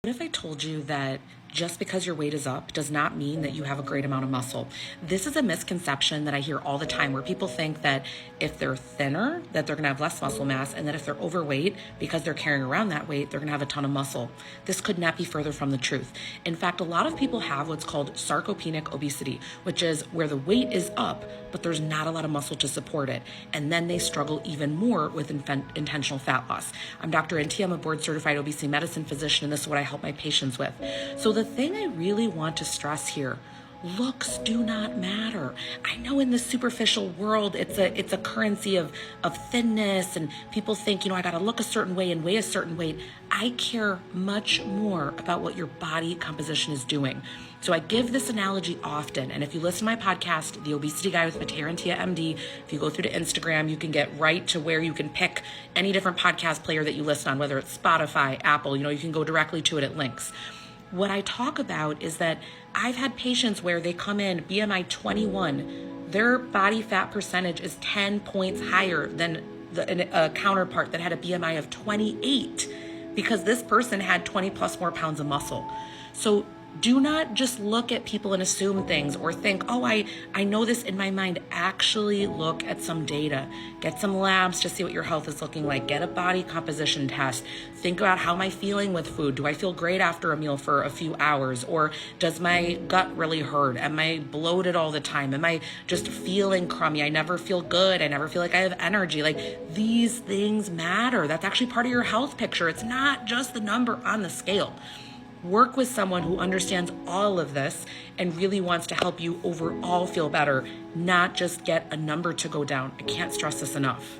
What if I told you that just because your weight is up does not mean that you have a great amount of muscle? This is a misconception that I hear all the time where people think that if they're thinner, that they're gonna have less muscle mass, and that if they're overweight, because they're carrying around that weight, they're gonna have a ton of muscle. This could not be further from the truth. In fact, a lot of people have what's called sarcopenic obesity, which is where the weight is up, but there's not a lot of muscle to support it. And then they struggle even more with intentional fat loss. I'm Dr. NT, I'm a board certified obesity medicine physician, and this is what I help my patients with. So the thing I really want to stress here, looks do not matter. I know in the superficial world, it's a currency of thinness, and people think, I gotta look a certain way and weigh a certain weight. I care much more about what your body composition is doing. So I give this analogy often, and if you listen to my podcast, The Obesity Guy with Matea Rentea MD, if you go through to Instagram, you can get right to where you can pick any different podcast player that you listen on, whether it's Spotify, Apple, you can go directly to it at links. What I talk about is that I've had patients where they come in BMI 21, their body fat percentage is 10 points higher than a counterpart that had a BMI of 28 because this person had 20 plus more pounds of muscle. So do not just look at people and assume things or think, I know this in my mind. Actually look at some data. Get some labs to see what your health is looking like. Get a body composition test. Think about, how am I feeling with food? Do I feel great after a meal for a few hours? Or does my gut really hurt? Am I bloated all the time? Am I just feeling crummy? I never feel good. I never feel like I have energy. These things matter. That's actually part of your health picture. It's not just the number on the scale. Work with someone who understands all of this and really wants to help you overall feel better, not just get a number to go down. I can't stress this enough.